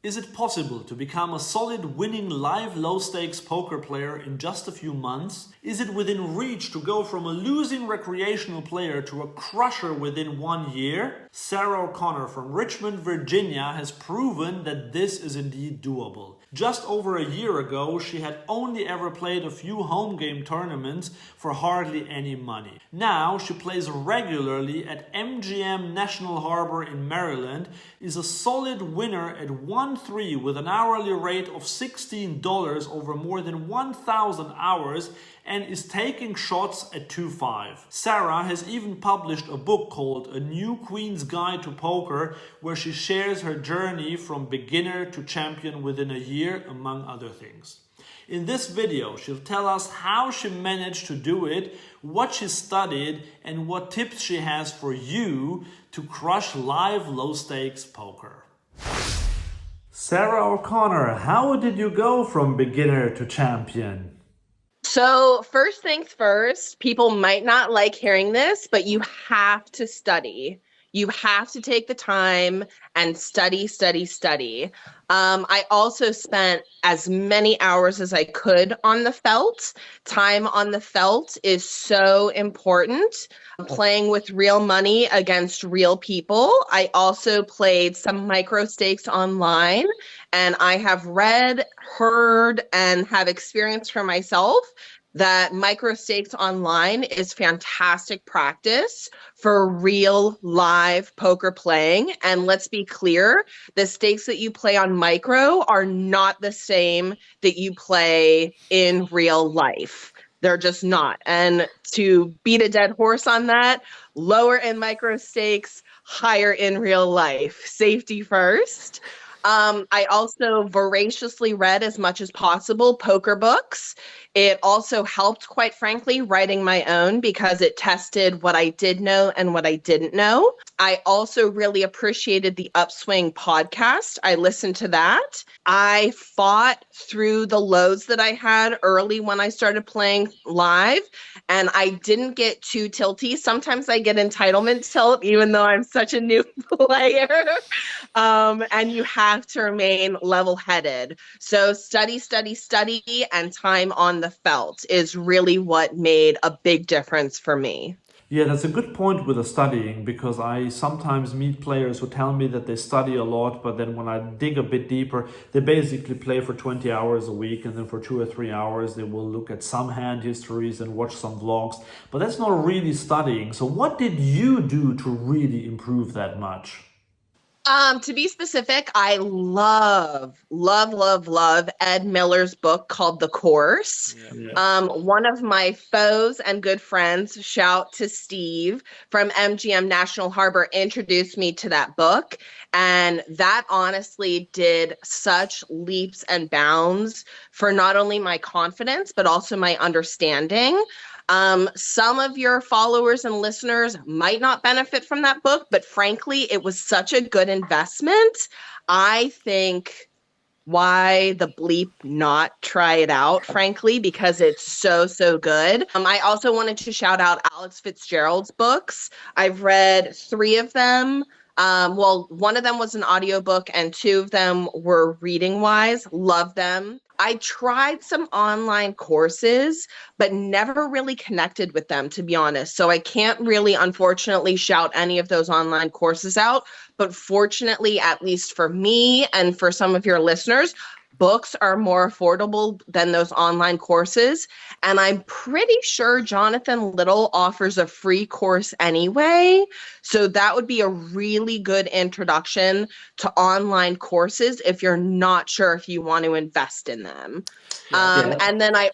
Is it possible to become a solid winning live low-stakes poker player in just a few months? Is it within reach to go from a losing recreational player to a crusher within 1 year? Sara O'Connor from Richmond, Virginia has proven that this is indeed doable. Just over a year ago, she had only ever played a few home game tournaments for hardly any money. Now she plays regularly at MGM National Harbor in Maryland, is a solid winner at 1-3 with an hourly rate of $16 over more than 1,000 hours, and is taking shots at 2-5. Sara has even published a book called A New Queen's Guide to Poker, where she shares her journey from beginner to champion within a year, among other things. In this video, she'll tell us how she managed to do it, what she studied, and what tips she has for you to crush live low-stakes poker. Sara O'Connor, how did you go from beginner to champion? So first things first, people might not like hearing this, but you have to study. You have to take the time and study. I also spent as many hours as I could on the felt. Time on the felt is so important. Playing with real money against real people. I also played some micro stakes online, and I have read, heard, and have experienced for myself that micro stakes online is fantastic practice for real live poker playing. And let's be clear, the stakes that you play on micro are not the same that you play in real life. They're just not. And to beat a dead horse on that, lower in micro stakes, higher in real life. Safety first. I also voraciously read as much as possible poker books. It also helped, quite frankly, writing my own because it tested what I did know and what I didn't know. I also really appreciated the Upswing podcast. I listened to that. I fought through the lows that I had early when I started playing live, and I didn't get too tilty. Sometimes I get entitlement tilt, even though I'm such a new player. And you have to remain level-headed. So study, and time on the felt is really what made a big difference for me. Yeah, that's a good point with the studying, because I sometimes meet players who tell me that they study a lot, but then when I dig a bit deeper, they basically play for 20 hours a week, and then for 2 or 3 hours they will look at some hand histories and watch some vlogs, but that's not really studying. So what did you do to really improve that much? To be specific, I love Ed Miller's book called The Course. Yeah. One of my foes and good friends, shout to Steve from MGM National Harbor, introduced me to that book. And that honestly did such leaps and bounds for not only my confidence, but also my understanding. Some of your followers and listeners might not benefit from that book, but frankly, it was such a good investment. I think why the bleep not try it out, frankly, because it's so good. I also wanted to shout out Alex Fitzgerald's books. I've read 3 of them. One of them was an audiobook and 2 of them were reading wise. Love them. I tried some online courses, but never really connected with them, to be honest. So I can't really, unfortunately, shout any of those online courses out. But fortunately, at least for me and for some of your listeners, books are more affordable than those online courses. And I'm pretty sure Jonathan Little offers a free course anyway. So that would be a really good introduction to online courses if you're not sure if you want to invest in them. And then I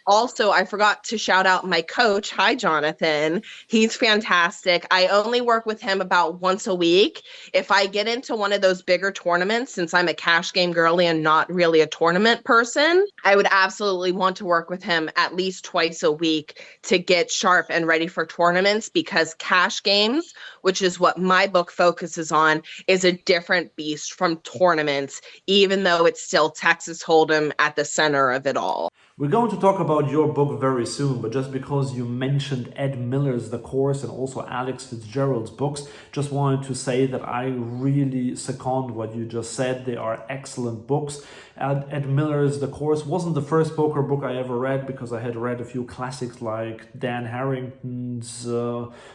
forgot to shout out my coach. Hi, Jonathan. He's fantastic. I only work with him about once a week. If I get into one of those bigger tournaments, since I'm a cash game girly and not really a tournament person, I would absolutely want to work with him at least twice a week to get sharp and ready for tournaments, because cash games, which is what my book focuses on, is a different beast from tournaments, even though it's still Texas Hold'em at the center of it all. We're going to talk about your book very soon, but just because you mentioned Ed Miller's The Course and also Alex Fitzgerald's books, just wanted to say that I really second what you just said. They are excellent books. Ed Miller's The Course wasn't the first poker book I ever read, because I had read a few classics like Dan Harrington's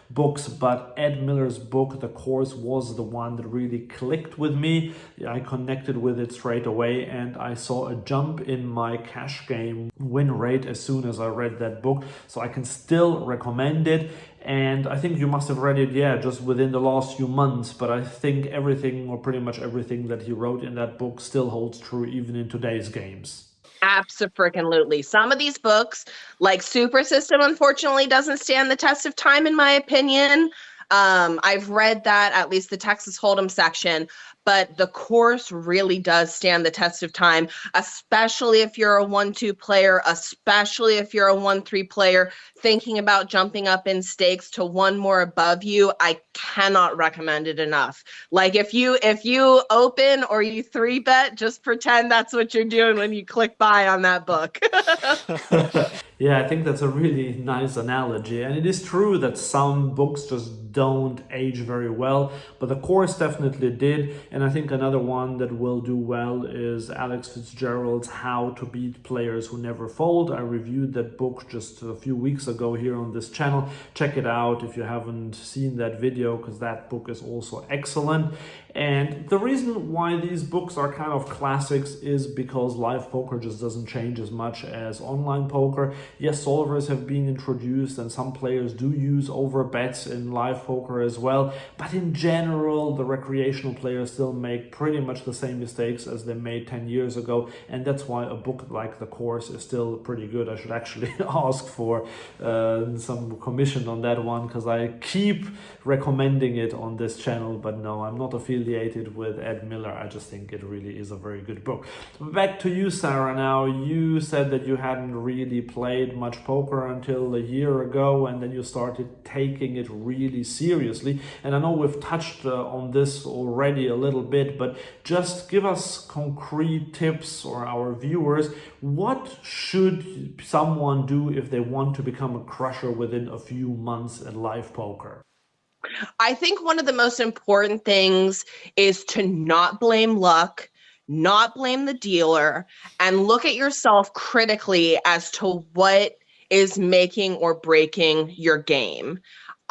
books, but Ed Miller's book, The Course, was the one that really clicked with me. I connected with it straight away, and I saw a jump in my cash game win rate as soon as I read that book. So I can still recommend it. And I think you must have read it, just within the last few months. But I think everything, or pretty much everything that he wrote in that book, still holds true even in today's games. Absolutely. Some of these books, like Super System, unfortunately doesn't stand the test of time, in my opinion. I've read that, at least the Texas Hold'em section, but The Course really does stand the test of time, especially if you're a 1-2 player, especially if you're a 1-3 player thinking about jumping up in stakes to one more above you. I cannot recommend it enough. Like if you open or you 3-bet, just pretend that's what you're doing when you click buy on that book. Yeah, I think that's a really nice analogy. And it is true that some books just don't age very well, but The Course definitely did. And I think another one that will do well is Alex Fitzgerald's How to Beat Players Who Never Fold. I reviewed that book just a few weeks ago here on this channel. Check it out if you haven't seen that video, because that book is also excellent. And the reason why these books are kind of classics is because live poker just doesn't change as much as online poker. Yes, solvers have been introduced and some players do use over bets in live poker as well. But in general, the recreational players still make pretty much the same mistakes as they made 10 years ago. And that's why a book like The Course is still pretty good. I should actually ask for some commission on that one, because I keep recommending it on this channel. But no, I'm not affiliated with Ed Miller. I just think it really is a very good book. Back to you, Sarah. Now, you said that you hadn't really played much poker until a year ago, and then you started taking it really seriously. And I know we've touched on this already a little bit, but just give us concrete tips, or our viewers, what should someone do if they want to become a crusher within a few months at live poker? I think one of the most important things is to not blame luck, not blame the dealer, and look at yourself critically as to what is making or breaking your game.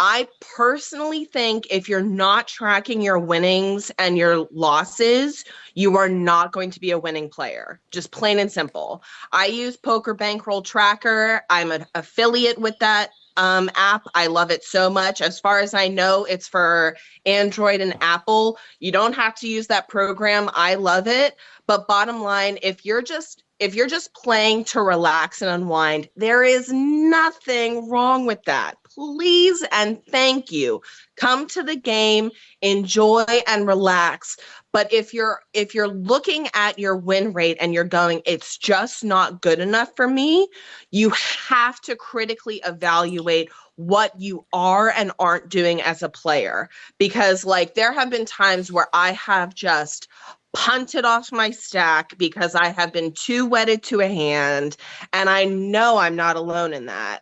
I personally think if you're not tracking your winnings and your losses, you are not going to be a winning player. Just plain and simple. I use Poker Bankroll Tracker. I'm an affiliate with that app. I love it so much. As far as I know, it's for Android and Apple. You don't have to use that program. I love it. But bottom line, if you're just playing to relax and unwind, there is nothing wrong with that. Please and thank you. Come to the game, enjoy and relax. But if you're looking at your win rate and you're going, it's just not good enough for me, you have to critically evaluate what you are and aren't doing as a player. Because there have been times where I have just punted off my stack because I have been too wedded to a hand, and I know I'm not alone in that.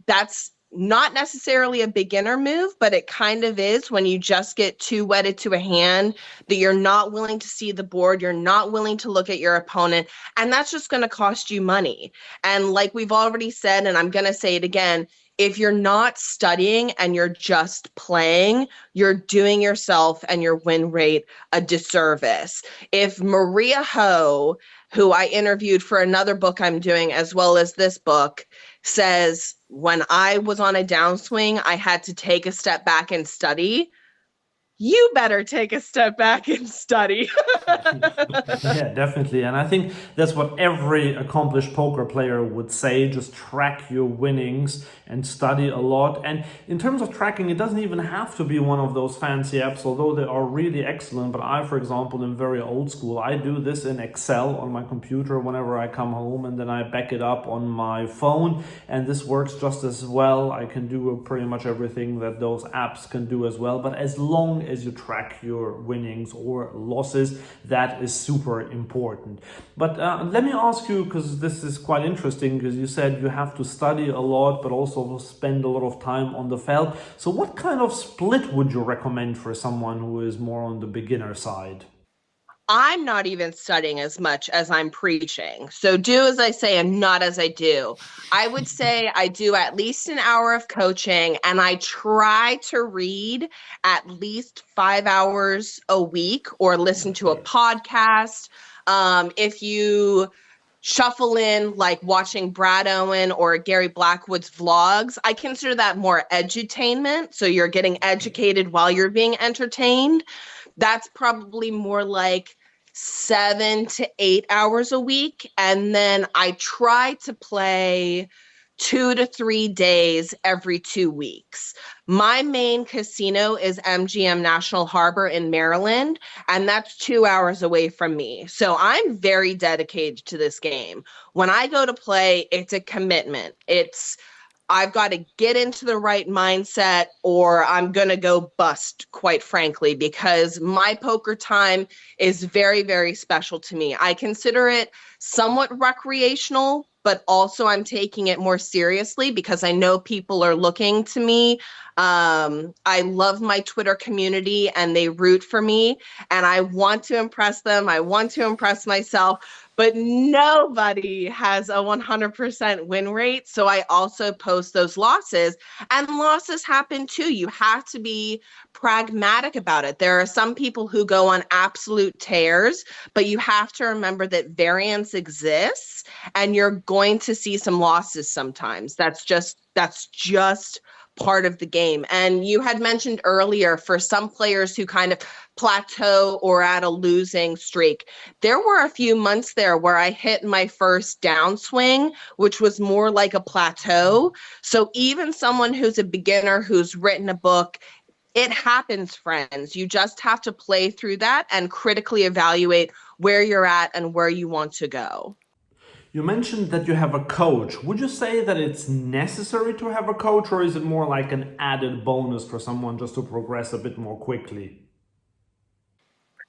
That's not necessarily a beginner move, but it kind of is when you just get too wedded to a hand that you're not willing to see the board, you're not willing to look at your opponent, and that's just going to cost you money. And like we've already said, and I'm going to say it again, if you're not studying and you're just playing, you're doing yourself and your win rate a disservice. If Maria Ho, who I interviewed for another book I'm doing as well as this book, says, when I was on a downswing, I had to take a step back and study, you better take a step back and study. Yeah, definitely. And I think that's what every accomplished poker player would say. Just track your winnings and study a lot. And in terms of tracking, it doesn't even have to be one of those fancy apps, although they are really excellent. But I, for example, am very old school. I do this in Excel on my computer whenever I come home, and then I back it up on my phone. And this works just as well. I can do pretty much everything that those apps can do as well. But as long as you track your winnings or losses, that is super important. But let me ask you, because this is quite interesting, because you said you have to study a lot, but also spend a lot of time on the felt. So what kind of split would you recommend for someone who is more on the beginner side? I'm not even studying as much as I'm preaching. So do as I say and not as I do. I would say I do at least an hour of coaching, and I try to read at least 5 hours a week or listen to a podcast. If you shuffle in like watching Brad Owen or Gary Blackwood's vlogs, I consider that more edutainment. So you're getting educated while you're being entertained. That's probably more like 7 to 8 hours a week. And then I try to play 2 to 3 days every 2 weeks. My main casino is MGM National Harbor in Maryland, and that's 2 hours away from me. So I'm very dedicated to this game. When I go to play, it's a commitment. I've got to get into the right mindset or I'm going to go bust, quite frankly, because my poker time is very, very special to me. I consider it somewhat recreational, but also I'm taking it more seriously because I know people are looking to me. I love my Twitter community and they root for me and I want to impress them. I want to impress myself. But nobody has a 100% win rate. So I also post those losses, and losses happen too. You have to be pragmatic about it. There are some people who go on absolute tears, but you have to remember that variance exists and you're going to see some losses sometimes. That's just part of the game. And you had mentioned earlier, for some players who kind of plateau or at a losing streak, there were a few months there where I hit my first downswing, which was more like a plateau. So even someone who's a beginner who's written a book, it happens, friends. You just have to play through that and critically evaluate where you're at and where you want to go. You mentioned that you have a coach. Would you say that it's necessary to have a coach, or is it more like an added bonus for someone just to progress a bit more quickly?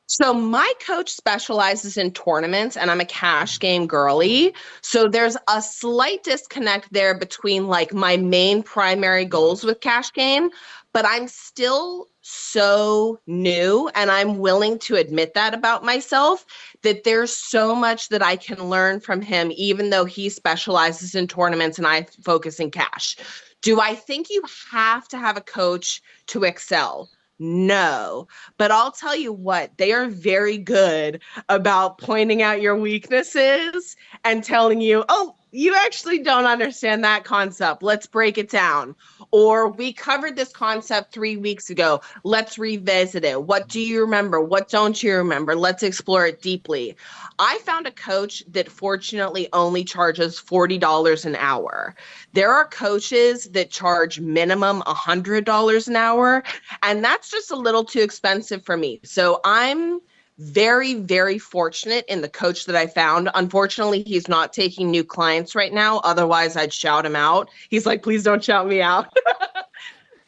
So my coach specializes in tournaments and I'm a cash game girly. So there's a slight disconnect there between like my main primary goals with cash game, but I'm still so new and I'm willing to admit that about myself, that there's so much that I can learn from him, even though he specializes in tournaments and I focus in cash. Do I think you have to have a coach to excel? No, but I'll tell you what, they are very good about pointing out your weaknesses and telling you, oh, you actually don't understand that concept. Let's break it down. Or we covered this concept 3 weeks ago. Let's revisit it. What do you remember? What don't you remember? Let's explore it deeply. I found a coach that fortunately only charges $40 an hour. There are coaches that charge minimum $100 an hour, and that's just a little too expensive for me. So I'm very, very fortunate in the coach that I found. Unfortunately, he's not taking new clients right now. Otherwise, I'd shout him out. He's like, please don't shout me out.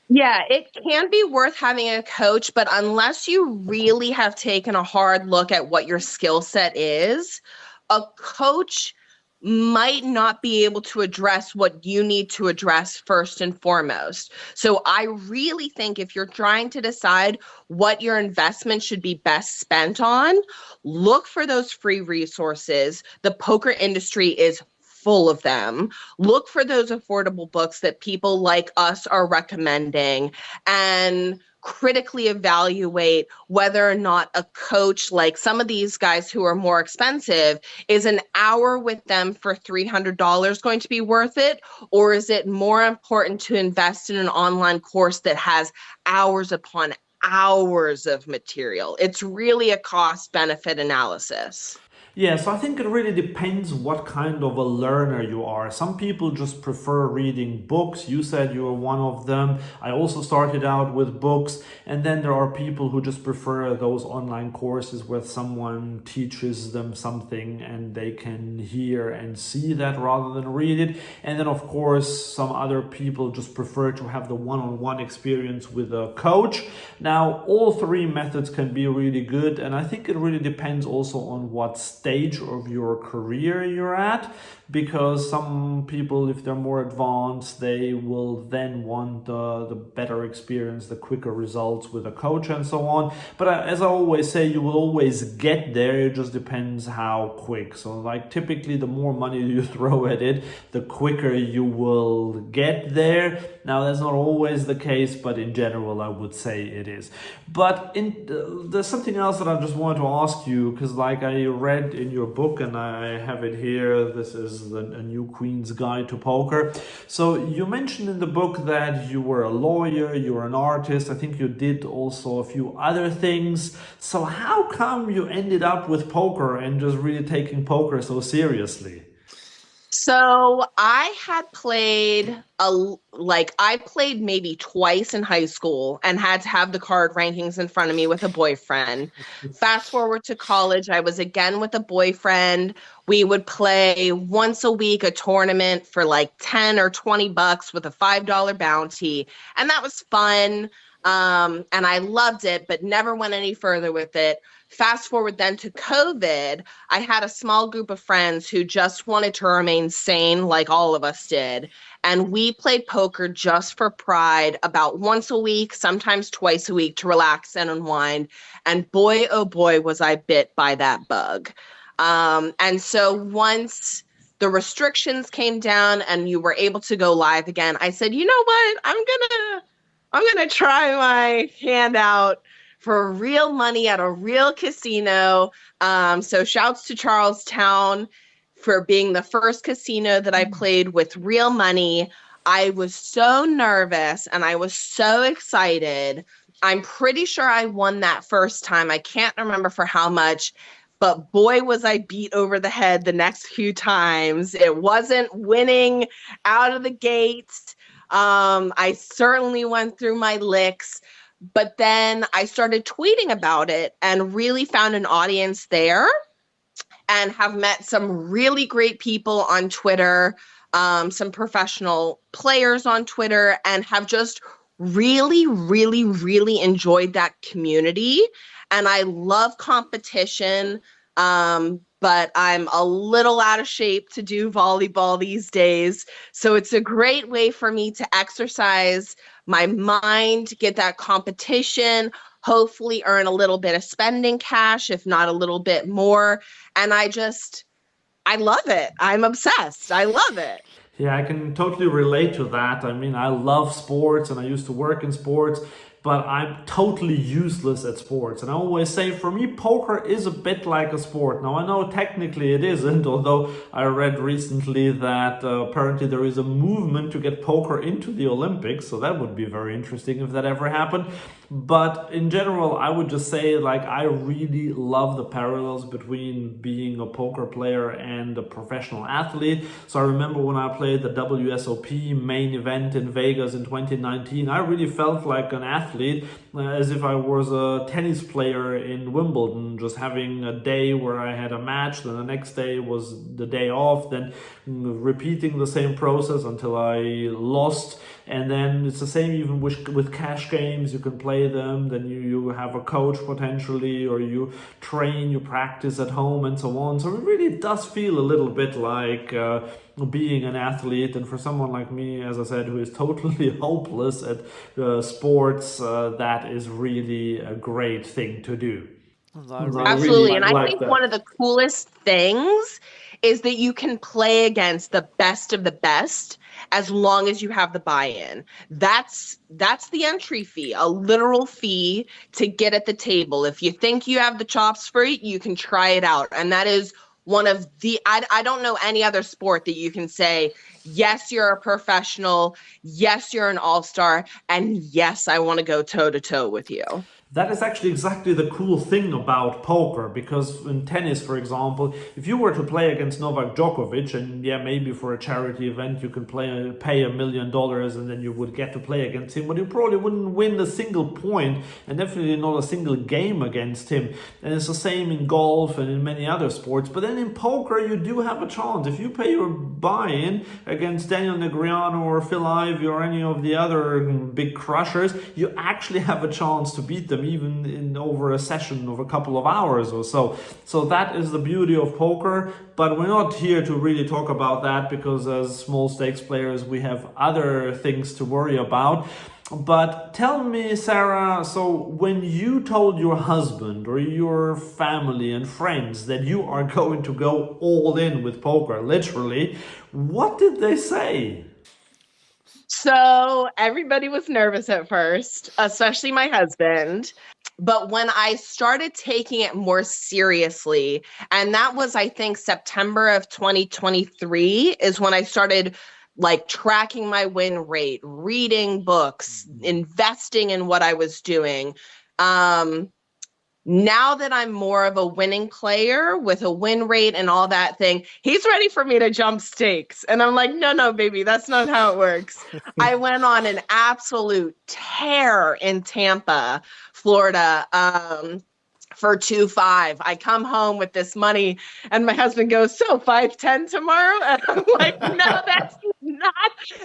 Yeah, it can be worth having a coach, but unless you really have taken a hard look at what your skill set is, a coach might not be able to address what you need to address first and foremost. So I really think if you're trying to decide what your investment should be best spent on, look for those free resources. The poker industry is full of them. Look for those affordable books that people like us are recommending and critically evaluate whether or not a coach, like some of these guys who are more expensive, is an hour with them for $300 going to be worth it? Or is it more important to invest in an online course that has hours upon hours of material. It's really a cost-benefit analysis. Yeah, so I think it really depends what kind of a learner you are. Some people just prefer reading books. You said you were one of them. I also started out with books. And then there are people who just prefer those online courses where someone teaches them something and they can hear and see that rather than read it. And then, of course, some other people just prefer to have the one-on-one experience with a coach. Now, all three methods can be really good. And I think it really depends also on what stage of your career you're at, because some people, if they're more advanced, they will then want the better experience, the quicker results with a coach and so on. But as I always say, you will always get there. It just depends how quick. So like typically the more money you throw at it, the quicker you will get there. Now that's not always the case, but in general I would say it is. But there's something else that I just wanted to ask you, because like I read in your book, and I have it here, this is A New Queen's Guide to Poker. So you mentioned in the book that you were a lawyer, you were an artist, I think you did also a few other things. So how come you ended up with poker and just really taking poker so seriously? So I had played I played maybe twice in high school and had to have the card rankings in front of me with a boyfriend. Fast forward to college, I was again with a boyfriend. We would play once a week a tournament for like 10 or 20 bucks with a $5 bounty. And that was fun. And I loved it, but never went any further with it. Fast forward then to COVID, I had a small group of friends who just wanted to remain sane like all of us did. And we played poker just for pride about once a week, sometimes twice a week to relax and unwind. And boy, oh boy, was I bit by that bug. And so once the restrictions came down and you were able to go live again, I said, you know what, I'm gonna try my hand out for real money at a real casino. So shouts to Charlestown for being the first casino that I played with real money. I was so nervous and I was so excited. I'm pretty sure I won that first time. I can't remember for how much, but boy, was I beat over the head the next few times. It wasn't winning out of the gates. I certainly went through my licks. But then I started tweeting about it and really found an audience there and have met some really great people on Twitter, some professional players on Twitter, and have just really, really, really enjoyed that community. And I love competition, but I'm a little out of shape to do volleyball these days. So it's a great way for me to exercise my mind, get that competition, hopefully earn a little bit of spending cash, if not a little bit more. And I love it. I'm obsessed. I love it. Yeah, I can totally relate to that. I mean, I love sports and I used to work in sports, but I'm totally useless at sports. And I always say, for me, poker is a bit like a sport. Now, I know technically it isn't, although I read recently that apparently there is a movement to get poker into the Olympics. So that would be very interesting if that ever happened. But in general, I would just say, like, I really love the parallels between being a poker player and a professional athlete. So I remember when I played the WSOP main event in Vegas in 2019, I really felt like an athlete, as if I was a tennis player in Wimbledon, just having a day where I had a match, then the next day was the day off, then repeating the same process until I lost. And then it's the same even with cash games. You can play them, then you have a coach potentially, or you train, you practice at home and so on. So it really does feel a little bit like being an athlete. And for someone like me, as I said, who is totally hopeless at sports, that is really a great thing to do. Absolutely. And I think one of the coolest things is that you can play against the best of the best as long as you have the buy-in. That's the entry fee, a literal fee to get at the table. If you think you have the chops for it, you can try it out. And that is one of the, I don't know any other sport that you can say, yes, you're a professional, yes, you're an all-star, and yes, I want to go toe-to-toe with you. That is actually exactly the cool thing about poker, because in tennis, for example, if you were to play against Novak Djokovic, and yeah, maybe for a charity event you can pay $1 million and then you would get to play against him, but you probably wouldn't win a single point and definitely not a single game against him. And it's the same in golf and in many other sports. But then in poker, you do have a chance. If you pay your buy-in against Daniel Negreanu or Phil Ivey or any of the other big crushers, you actually have a chance to beat them, even in over a session of a couple of hours or so. So that is the beauty of poker, but we're not here to really talk about that, because as small stakes players we have other things to worry about. But tell me, Sarah, so when you told your husband or your family and friends that you are going to go all in with poker, literally, what did they say? So everybody was nervous at first, especially my husband. But when I started taking it more seriously, and that was, I think, September of 2023 is when I started like tracking my win rate, reading books, investing in what I was doing. Now that I'm more of a winning player with a win rate and all that thing, he's ready for me to jump stakes. And I'm like, no, baby, that's not how it works. I went on an absolute tear in Tampa, Florida, for 2-5. I come home with this money and my husband goes, so 5-10 tomorrow? And I'm like, no, that's not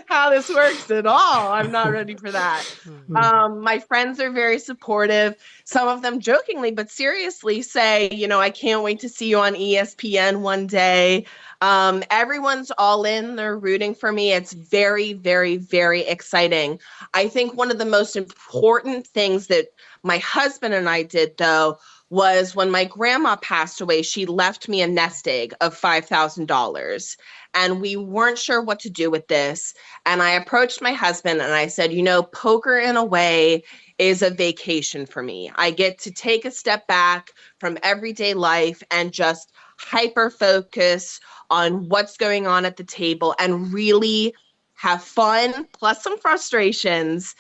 how this works at all. I'm not ready for that. My friends are very supportive. Some of them jokingly, but seriously say, I can't wait to see you on ESPN one day. Everyone's all in. They're rooting for me. It's very, very, very exciting. I think one of the most important things that my husband and I did, though, was when my grandma passed away, she left me a nest egg of $5,000. And we weren't sure what to do with this. And I approached my husband and I said, poker in a way is a vacation for me. I get to take a step back from everyday life and just hyper focus on what's going on at the table and really have fun, plus some frustrations.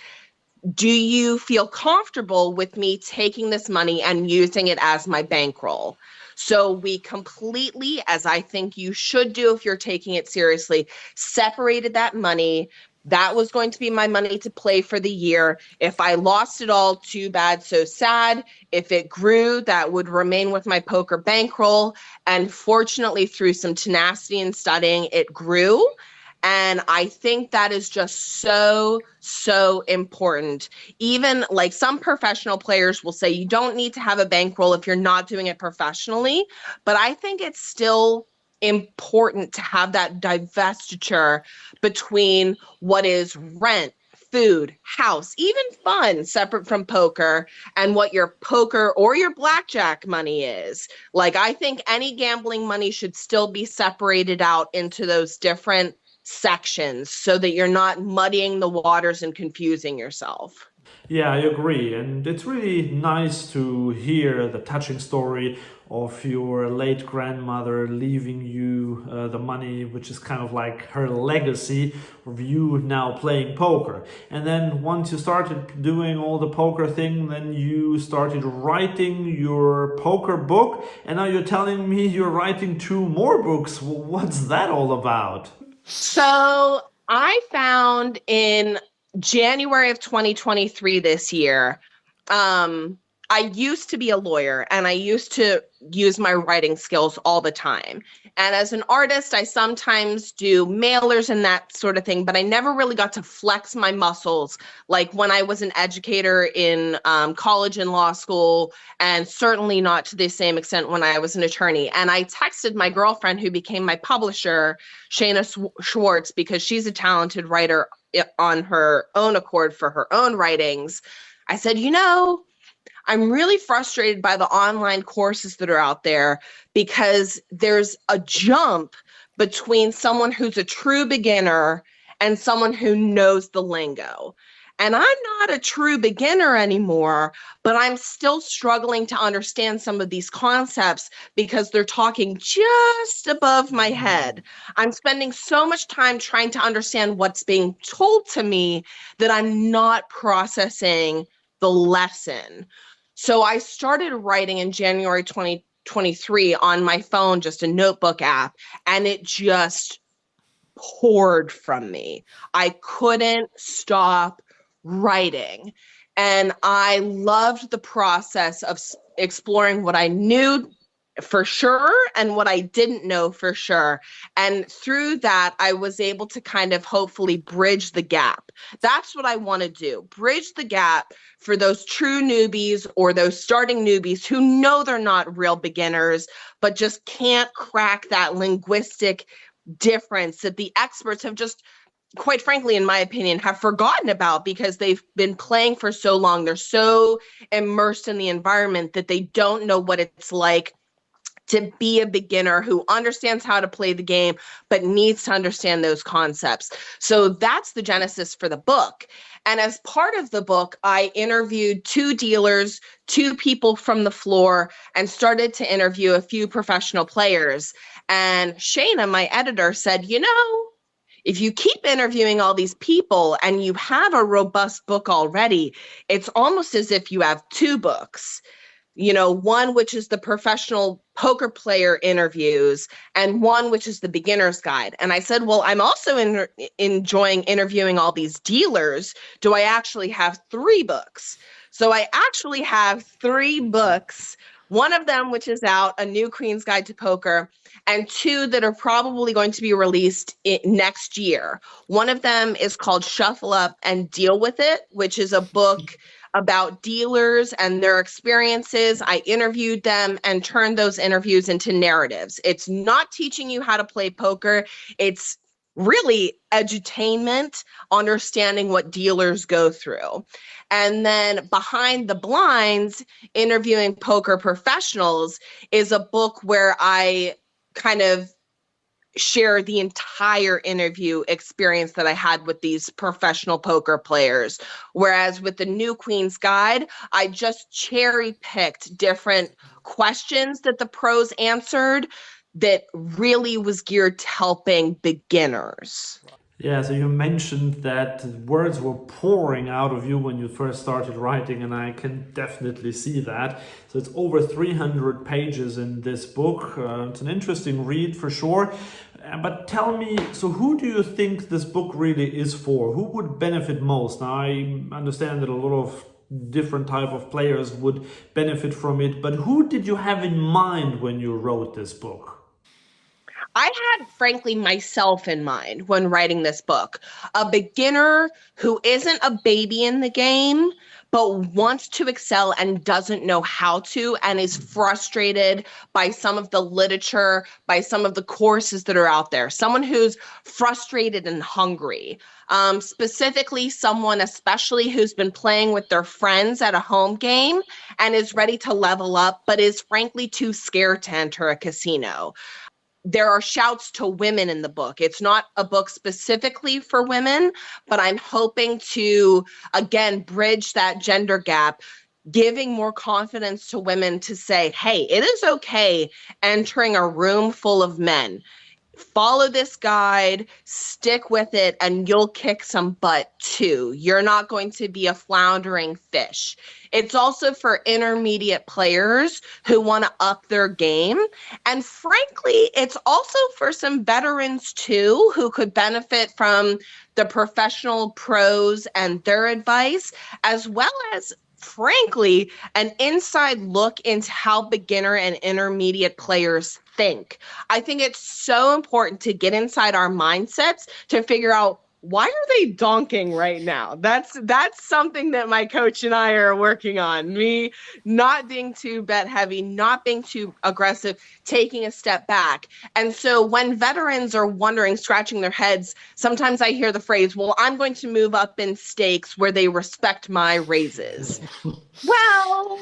Do you feel comfortable with me taking this money and using it as my bankroll? So we completely, as I think you should do if you're taking it seriously, separated that money. That was going to be my money to play for the year. If I lost it all, too bad, so sad. If it grew, that would remain with my poker bankroll. And fortunately, through some tenacity and studying, it grew. And I think that is just so, so important. Even like some professional players will say you don't need to have a bankroll if you're not doing it professionally. But I think it's still important to have that divestiture between what is rent, food, house, even fun, separate from poker, and what your poker or your blackjack money is. Like, I think any gambling money should still be separated out into those different sections so that you're not muddying the waters and confusing yourself. Yeah, I agree. And it's really nice to hear the touching story of your late grandmother leaving you the money, which is kind of like her legacy of you now playing poker. And then once you started doing all the poker thing, then you started writing your poker book. And now you're telling me you're writing 2 more books. What's that all about? So I found in January of 2023 this year, I used to be a lawyer and I used to use my writing skills all the time. And as an artist, I sometimes do mailers and that sort of thing, but I never really got to flex my muscles like when I was an educator in college and law school, and certainly not to the same extent when I was an attorney. And I texted my girlfriend who became my publisher, Shayna Schwartz, because she's a talented writer on her own accord for her own writings. I said, I'm really frustrated by the online courses that are out there because there's a jump between someone who's a true beginner and someone who knows the lingo. And I'm not a true beginner anymore, but I'm still struggling to understand some of these concepts because they're talking just above my head. I'm spending so much time trying to understand what's being told to me that I'm not processing the lesson. So I started writing in January 2023 on my phone, just a notebook app, and it just poured from me. I couldn't stop writing. And I loved the process of exploring what I knew for sure and what I didn't know for sure. And through that, I was able to kind of hopefully bridge the gap. That's what I want to do. Bridge the gap for those true newbies or those starting newbies who know they're not real beginners, but just can't crack that linguistic difference that the experts have just, quite frankly, in my opinion, have forgotten about because they've been playing for so long. They're so immersed in the environment that they don't know what it's like to be a beginner who understands how to play the game, but needs to understand those concepts. So that's the genesis for the book. And as part of the book, I interviewed 2 dealers, 2 people from the floor, and started to interview a few professional players. And Shayna, my editor, said, you know, if you keep interviewing all these people and you have a robust book already, it's almost as if you have 2 books. You know, one which is the professional poker player interviews and one which is the beginner's guide. And I said, well, I'm also enjoying interviewing all these dealers. Do I actually have 3 books? So I actually have 3 books, one of them which is out, A New Queen's Guide to Poker, and 2 that are probably going to be released next year. One of them is called Shuffle Up and Deal With It, which is a book about dealers and their experiences. I interviewed them and turned those interviews into narratives. It's not teaching you how to play poker. It's really edutainment, understanding what dealers go through. And then Behind the Blinds, Interviewing Poker Professionals is a book where I kind of share the entire interview experience that I had with these professional poker players. Whereas with the New Queen's Guide, I just cherry picked different questions that the pros answered that really was geared to helping beginners. Yeah, so you mentioned that words were pouring out of you when you first started writing, and I can definitely see that. So it's over 300 pages in this book. It's an interesting read for sure. But tell me, so who do you think this book really is for? Who would benefit most? Now, I understand that a lot of different type of players would benefit from it, but who did you have in mind when you wrote this book? I had, frankly, myself in mind when writing this book. A beginner who isn't a baby in the game, but wants to excel and doesn't know how to, and is frustrated by some of the literature, by some of the courses that are out there. Someone who's frustrated and hungry. Specifically, someone especially who's been playing with their friends at a home game and is ready to level up, but is frankly too scared to enter a casino. There are shouts to women in the book. It's not a book specifically for women, but I'm hoping to, again, bridge that gender gap, giving more confidence to women to say, hey, it is okay entering a room full of men. Follow this guide, stick with it, and you'll kick some butt too. You're not going to be a floundering fish. It's also for intermediate players who want to up their game. And frankly, it's also for some veterans too who could benefit from the professional pros and their advice, as well as frankly, an inside look into how beginner and intermediate players think. I think it's so important to get inside our mindsets to figure out, why are they donking right now? That's something that my coach and I are working on. Me not being too bet heavy, not being too aggressive, taking a step back. And so when veterans are wondering, scratching their heads, sometimes I hear the phrase, well, I'm going to move up in stakes where they respect my raises. Well,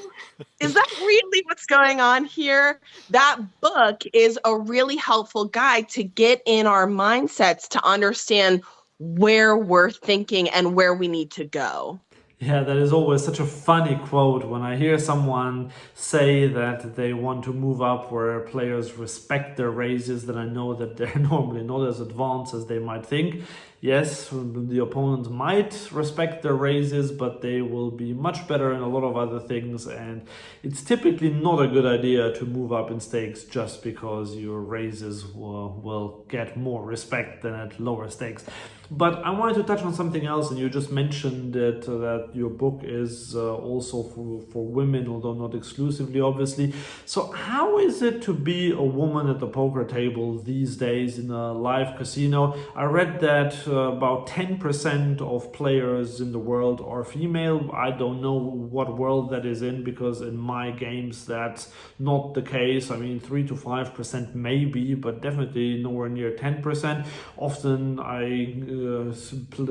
is that really what's going on here? That book is a really helpful guide to get in our mindsets to understand where we're thinking and where we need to go. Yeah, that is always such a funny quote when I hear someone say that they want to move up where players respect their raises, then I know that they're normally not as advanced as they might think. Yes, the opponents might respect their raises, but they will be much better in a lot of other things, and it's typically not a good idea to move up in stakes just because your raises will get more respect than at lower stakes. But I wanted to touch on something else, and you just mentioned that your book is also for women, although not exclusively, obviously. So how is it to be a woman at the poker table these days in a live casino? I read that about 10% of players in the world are female. I don't know what world that is in, because in my games that's not the case. I mean, 3 to 5% maybe, but definitely nowhere near 10%. Often I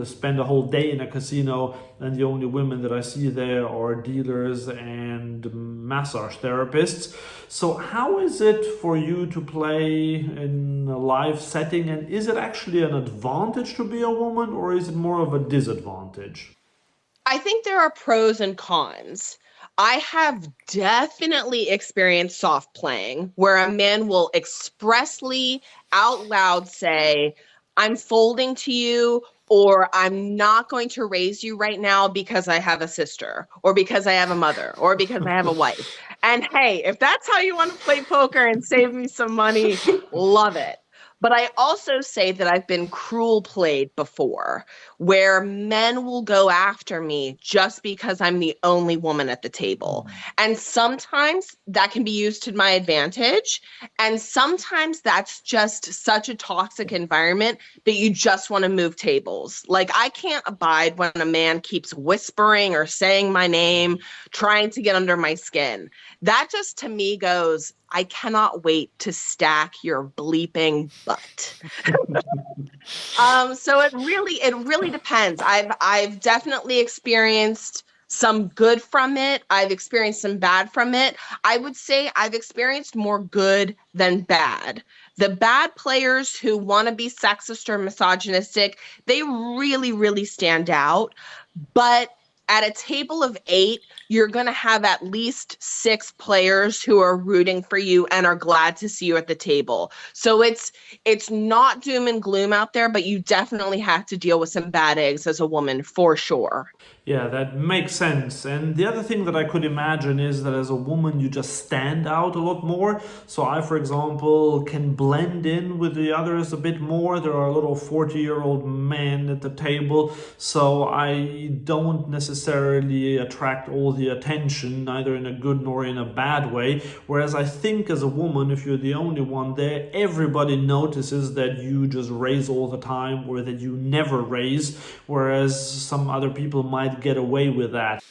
spend a whole day in a casino and the only women that I see there are dealers and massage therapists. So how is it for you to play in a live setting, and is it actually an advantage to be a woman, or is it more of a disadvantage? I think there are pros and cons. I have definitely experienced soft playing where a man will expressly out loud say, I'm folding to you, or I'm not going to raise you right now because I have a sister, or because I have a mother, or because I have a wife. And hey, if that's how you want to play poker and save me some money, love it. But I also say that I've been cruel played before, where men will go after me just because I'm the only woman at the table. And sometimes that can be used to my advantage. And sometimes that's just such a toxic environment that you just want to move tables. Like, I can't abide when a man keeps whispering or saying my name, trying to get under my skin. That just to me goes, I cannot wait to stack your bleeping butt. So it really depends. I've definitely experienced some good from it. I've experienced some bad from it. I would say I've experienced more good than bad. The bad players who want to be sexist or misogynistic, they really stand out. But at a table of 8, you're going to have at least 6 players who are rooting for you and are glad to see you at the table. So it's not doom and gloom out there, but you definitely have to deal with some bad eggs as a woman for sure. Yeah, that makes sense. And the other thing that I could imagine is that as a woman, you just stand out a lot more. So I, for example, can blend in with the others a bit more. There are a lot of 40-year-old men at the table, so I don't necessarily attract all the attention, neither in a good nor in a bad way. Whereas I think as a woman, if you're the only one there, everybody notices that you just raise all the time or that you never raise, whereas some other people might get away with that.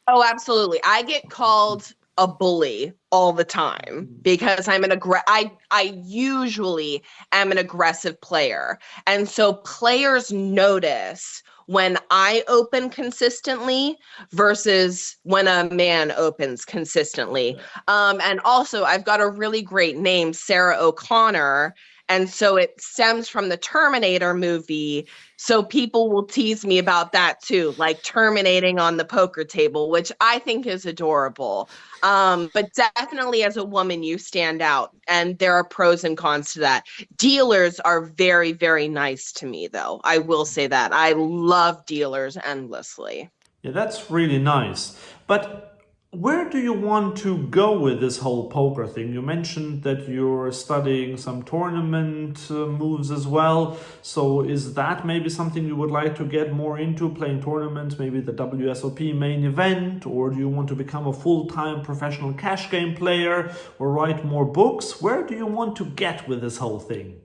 Oh, absolutely. I get called a bully all the time because I'm I usually am an aggressive player. And so players notice when I open consistently versus when a man opens consistently. And also I've got a really great name, Sara O'Connor. And so it stems from the Terminator movie. So people will tease me about that too, like terminating on the poker table, which I think is adorable. But definitely as a woman, you stand out. And there are pros and cons to that. Dealers are very nice to me, though. I will say that. I love dealers endlessly. Yeah, that's really nice. But where do you want to go with this whole poker thing? You mentioned that you're studying some tournament moves as well. So is that maybe something you would like to get more into, playing tournaments, maybe the WSOP main event? Or do you want to become a full-time professional cash game player or write more books? Where do you want to get with this whole thing?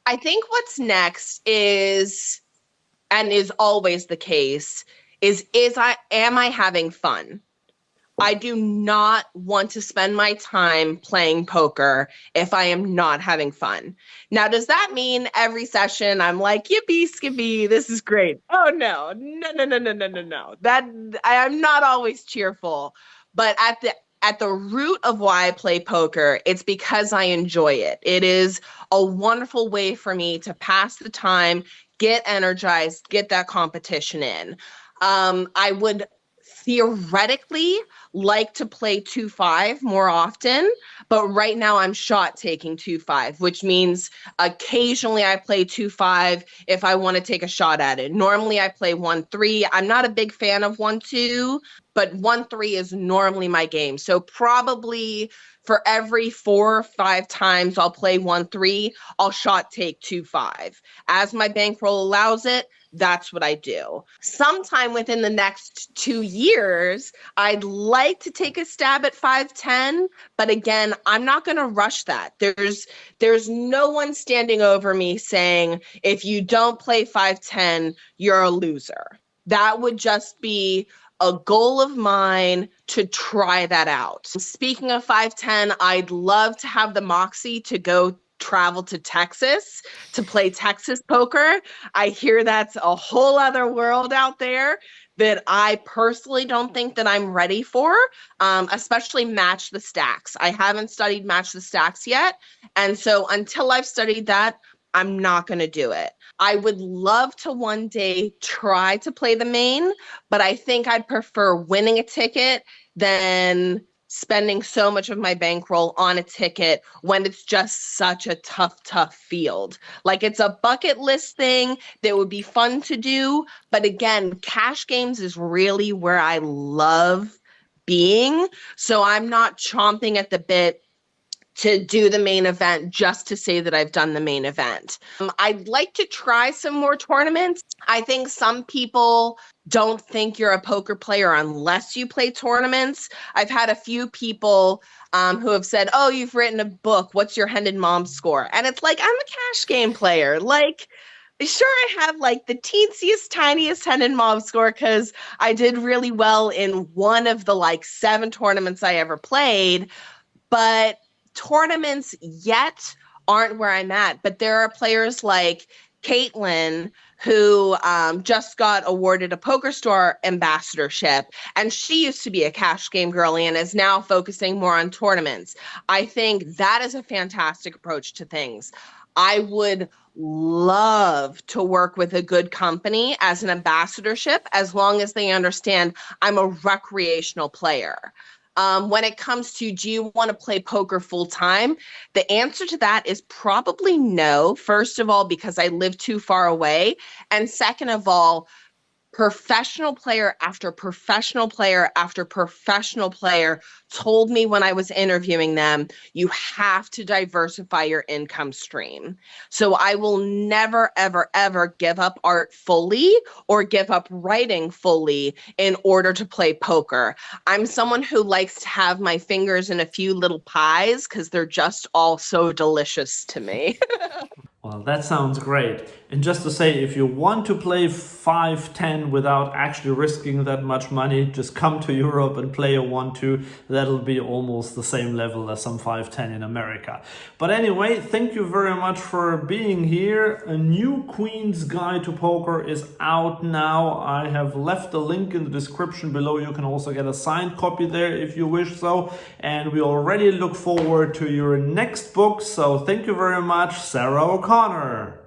I think what's next is, and is always the case, am I having fun? I do not want to spend my time playing poker if I am not having fun. Now, does that mean every session I'm like, yippee, skippy, this is great? Oh, no. That I'm not always cheerful. But at the root of why I play poker, it's because I enjoy it. It is a wonderful way for me to pass the time, get energized, get that competition in. I would theoretically like to play 2-5 more often, but right now I'm shot taking 2-5, which means occasionally I play 2-5 if I want to take a shot at it. Normally I play 1-3. I'm not a big fan of 1-2, but 1-3 is normally my game. So probably for every 4 or 5 times I'll play 1-3, I'll shot take 2-5. As my bankroll allows it, that's what I do. Sometime within the next 2 years, I'd like to take a stab at 5-10, but again, I'm not going to rush that. There's no one standing over me saying, if you don't play 5-10, you're a loser. That would just be a goal of mine to try that out. Speaking of 5-10, I'd love to have the moxie to go travel to Texas to play Texas poker. I hear that's a whole other world out there that I personally don't think that I'm ready for, especially match the stacks. I haven't studied match the stacks yet. And so until I've studied that, I'm not going to do it. I would love to one day try to play the main, but I think I'd prefer winning a ticket than spending so much of my bankroll on a ticket when it's just such a tough field. Like, it's a bucket list thing that would be fun to do. But again, cash games is really where I love being. So I'm not chomping at the bit to do the main event just to say that I've done the main event. I'd like to try some more tournaments. I think some people don't think you're a poker player unless you play tournaments. I've had a few people who have said, oh, you've written a book. What's your Hen and Mom score? And it's like, I'm a cash game player. Like, sure, I have like the teensiest, tiniest Hen and Mom score because I did really well in one of the like 7 tournaments I ever played. But tournaments yet aren't where I'm at. But there are players like Caitlin who just got awarded a Poker Store ambassadorship, and she used to be a cash game girly and is now focusing more on tournaments. I think that is a fantastic approach to things. I would love to work with a good company as an ambassadorship as long as they understand I'm a recreational player. When it comes to, do you want to play poker full time? The answer to that is probably no. First of all, because I live too far away. And second of all, professional player after professional player after professional player told me when I was interviewing them, you have to diversify your income stream. So I will never, ever, ever give up art fully or give up writing fully in order to play poker. I'm someone who likes to have my fingers in a few little pies because they're just all so delicious to me. Well, that sounds great. And just to say, if you want to play 5-10 without actually risking that much money, just come to Europe and play a 1-2. That'll be almost the same level as some 5-10 in America. But anyway, thank you very much for being here. A new Queen's Guide to Poker is out now. I have left a link in the description below. You can also get a signed copy there if you wish so. And we already look forward to your next book. So thank you very much, Sara O'Connor.